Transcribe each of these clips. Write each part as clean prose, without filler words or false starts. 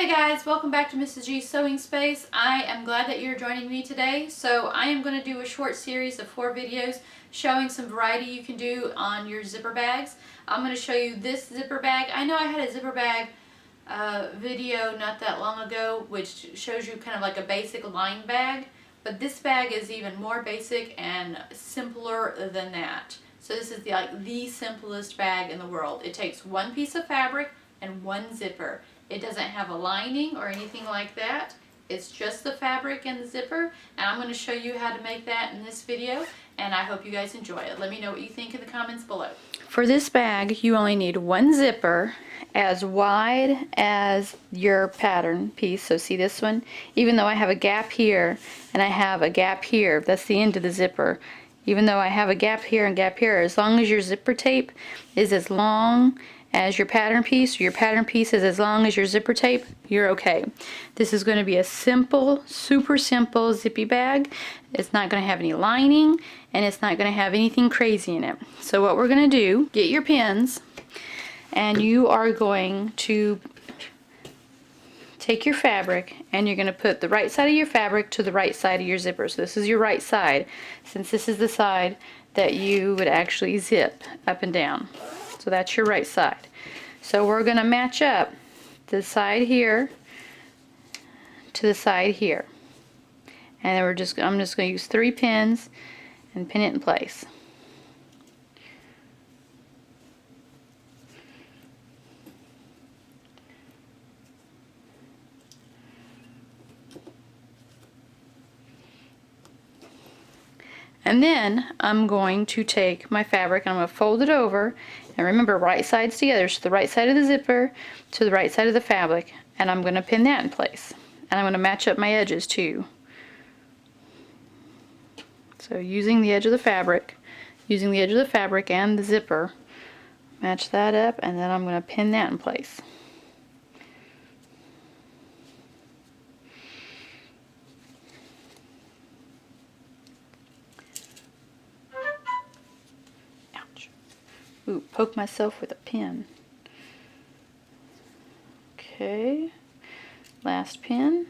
Hey guys, welcome back to Mrs. G's Sewing Space. I am glad that you're joining me today. So I am going to do a short series of 4 videos showing some variety you can do on your zipper bags. I'm going to show you this zipper bag. I know I had a zipper bag video not that long ago which shows you kind of like a basic line bag, but this bag is even more basic and simpler than that. So this is the simplest bag in the world. It takes one piece of fabric and one zipper. It doesn't have a lining or anything like that. It's just the fabric and the zipper, and I'm going to show you how to make that in this video, and I hope you guys enjoy it. Let me know what you think in the comments below. For this bag, you only need one zipper as wide as your pattern piece. So see this one? Even though I have a gap here and I have a gap here, that's the end of the zipper. Even though I have a gap here and gap here, as long as your zipper tape is as long as your pattern piece, or your pattern piece is as long as your zipper tape, you're okay. This is going to be a simple, super simple zippy bag. It's not going to have any lining, and it's not going to have anything crazy in it. So what we're going to do, get your pins, and you are going to take your fabric, and you're going to put the right side of your fabric to the right side of your zipper. So this is your right side, since this is the side that you would actually zip up and down. So that's your right side. So we're going to match up the side here to the side here. And then I'm just going to use 3 pins and pin it in place. And then I'm going to take my fabric and I'm going to fold it over, and remember, right sides together, so the right side of the zipper to the right side of the fabric, and I'm going to pin that in place. And I'm going to match up my edges too. So using the edge of the fabric and the zipper, match that up, and then I'm going to pin that in place. Ooh, poke myself with a pin. Okay, last pin.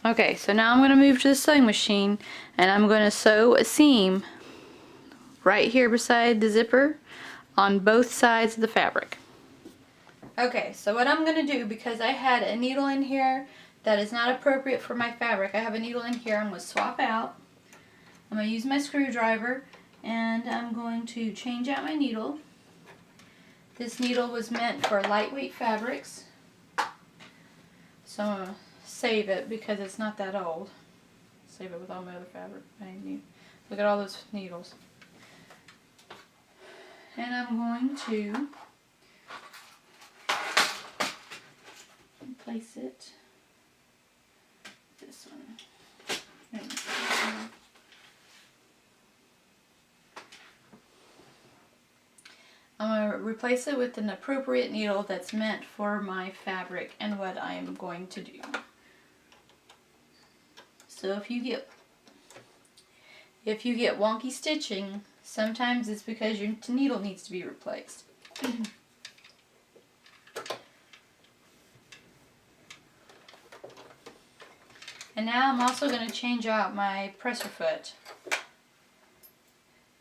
Okay, so now I'm going to move to the sewing machine, and I'm going to sew a seam right here beside the zipper on both sides of the fabric. Okay, so what I'm going to do, because I had a needle in here that is not appropriate for my fabric, I have a needle in here I'm going to swap out. I'm going to use my screwdriver, and I'm going to change out my needle. This needle was meant for lightweight fabrics, so I'm going to save it because it's not that old. Save it with all my other fabric I need. Look at all those needles. And I'm going to place it this one. I'm going to replace it with an appropriate needle that's meant for my fabric and what I am going to do. So if you get wonky stitching, sometimes it's because your needle needs to be replaced. And now I'm also going to change out my presser foot,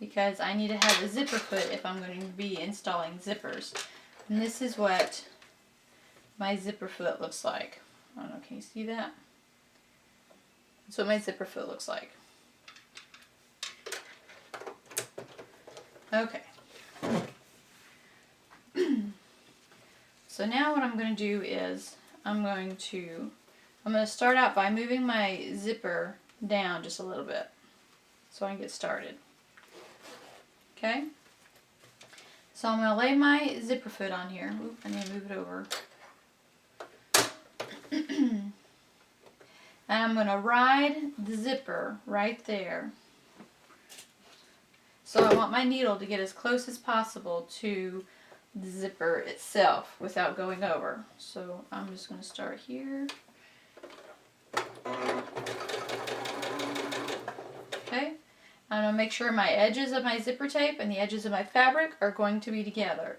because I need to have a zipper foot if I'm going to be installing zippers. And this is what my zipper foot looks like. I don't know, can you see that? That's what my zipper foot looks like. Okay. So now what I'm going to do is I'm going to start out by moving my zipper down just a little bit so I can get started. Okay, so I'm going to lay my zipper foot on here. Oop, I need to move it over. And I'm going to ride the zipper right there. So I want my needle to get as close as possible to the zipper itself without going over. So I'm just going to start here. Okay. I'm going to make sure my edges of my zipper tape and the edges of my fabric are going to be together.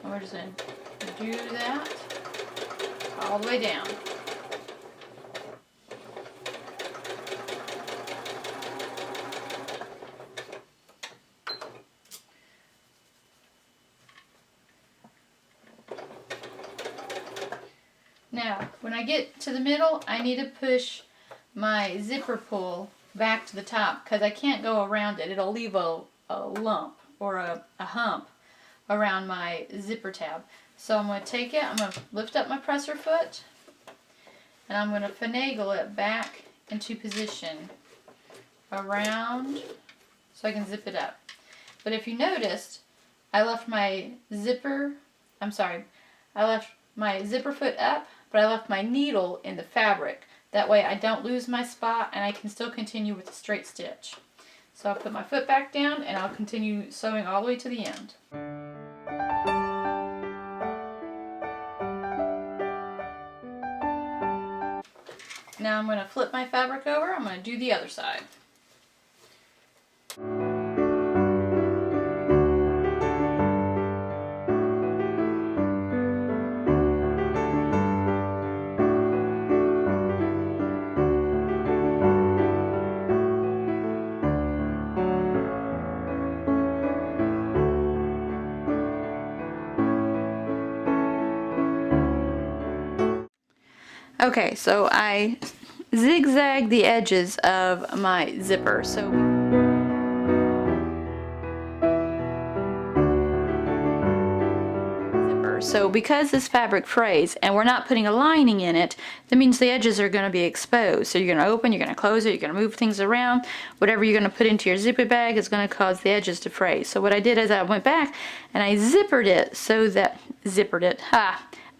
And we're just going to do that. all the way down. Now, when I get to the middle, I need to push my zipper pull back to the top because I can't go around it. It'll leave a lump or a hump around my zipper tab. So I'm going to take it, I'm going to lift up my presser foot, and I'm going to finagle it back into position around so I can zip it up. But if you noticed, I left my zipper foot up, but I left my needle in the fabric. That way I don't lose my spot and I can still continue with the straight stitch. So I'll put my foot back down and I'll continue sewing all the way to the end. Now I'm going to flip my fabric over. I'm going to do the other side. Okay, so I zigzag the edges of my zipper. So because this fabric frays and we're not putting a lining in it, that means the edges are going to be exposed. So you're going to open, you're going to close it, you're going to move things around. Whatever you're going to put into your zipper bag is going to cause the edges to fray. So what I did is I went back and I zippered it so that,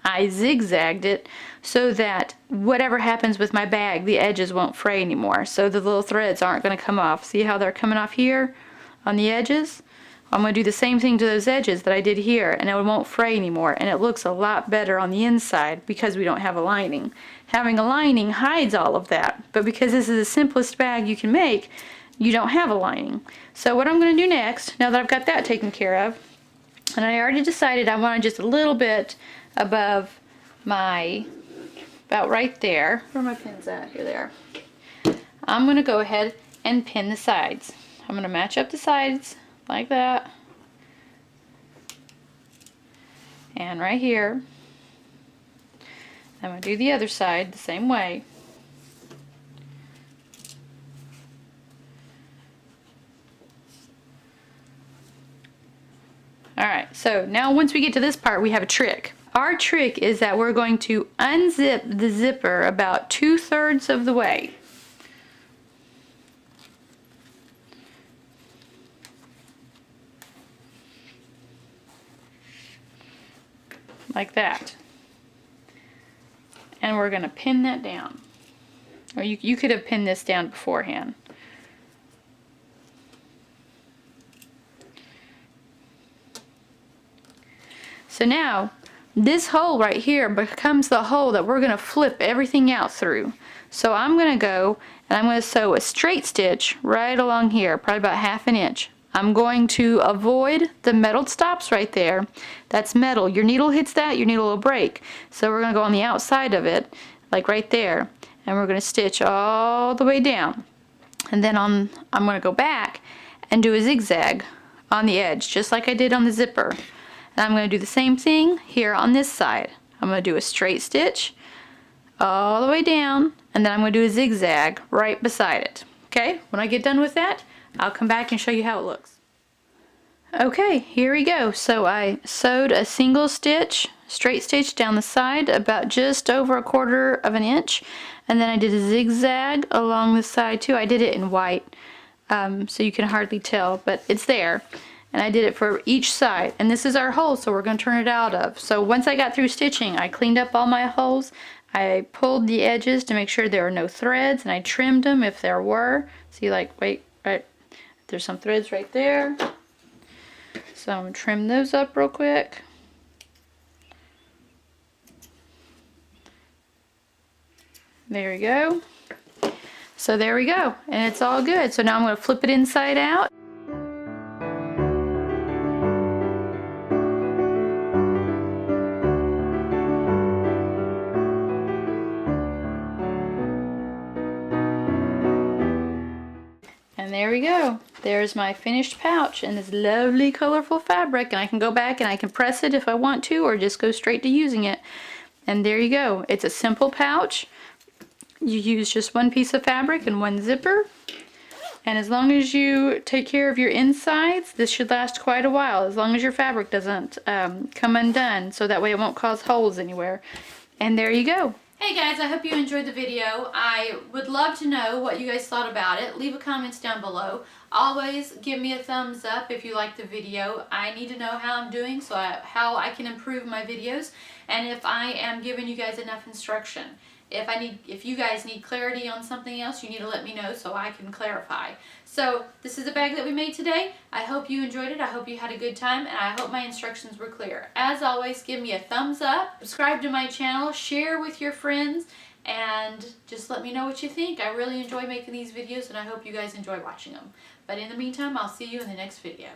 I zigzagged it so that whatever happens with my bag, the edges won't fray anymore. So the little threads aren't going to come off. See how they're coming off here on the edges? I'm going to do the same thing to those edges that I did here, and it won't fray anymore, and it looks a lot better on the inside because we don't have a lining. Having a lining hides all of that, but because this is the simplest bag you can make, you don't have a lining. So what I'm going to do next, now that I've got that taken care of, and I already decided I wanted just a little bit above my, about right there. Where are my pins at? Here they are. I'm going to go ahead and pin the sides. I'm going to match up the sides like that. And right here. I'm going to do the other side the same way. Alright, so now once we get to this part, we have a trick. Our trick is that we're going to unzip the zipper about 2/3 of the way. Like that. And we're going to pin that down. Or you could have pinned this down beforehand. So now, this hole right here becomes the hole that we're going to flip everything out through. So I'm going to go and I'm going to sew a straight stitch right along here, probably about 1/2 inch. I'm going to avoid the metal stops right there. That's metal. Your needle hits that, your needle will break. So we're going to go on the outside of it, like right there, and we're going to stitch all the way down. And then I'm going to go back and do a zigzag on the edge, just like I did on the zipper. And I'm going to do the same thing here on this side. I'm going to do a straight stitch all the way down, and then I'm going to do a zigzag right beside it. Okay, when I get done with that, I'll come back and show you how it looks. Okay, here we go. So I sewed a single stitch, straight stitch down the side about just over 1/4 inch, and then I did a zigzag along the side too. I did it in white, so you can hardly tell, but it's there. And I did it for each side, and this is our hole, so we're going to turn it out of. So once I got through stitching, I cleaned up all my holes. I pulled the edges to make sure there were no threads, and I trimmed them if there were. See, like, wait, right, there's some threads right there. So I'm going to trim those up real quick. There we go. So there we go, and it's all good. So now I'm going to flip it inside out. there we go. There's my finished pouch in this lovely colorful fabric, and I can go back and I can press it if I want to, or just go straight to using it. And there you go. It's a simple pouch. You use just one piece of fabric and one zipper. And as long as you take care of your insides, this should last quite a while, as long as your fabric doesn't come undone, so that way it won't cause holes anywhere. And there you go. Hey guys, I hope you enjoyed the video. I would love to know what you guys thought about it. Leave a comments down below. Always give me a thumbs up if you liked the video. I need to know how I'm doing, so how I can improve my videos, and if I am giving you guys enough instruction. If you guys need clarity on something else, you need to let me know so I can clarify. So this is a bag that we made today. I hope you enjoyed it. I hope you had a good time, and I hope my instructions were clear. As always, give me a thumbs up, subscribe to my channel, share with your friends, and just let me know what you think. I really enjoy making these videos, and I hope you guys enjoy watching them. But in the meantime, I'll see you in the next video.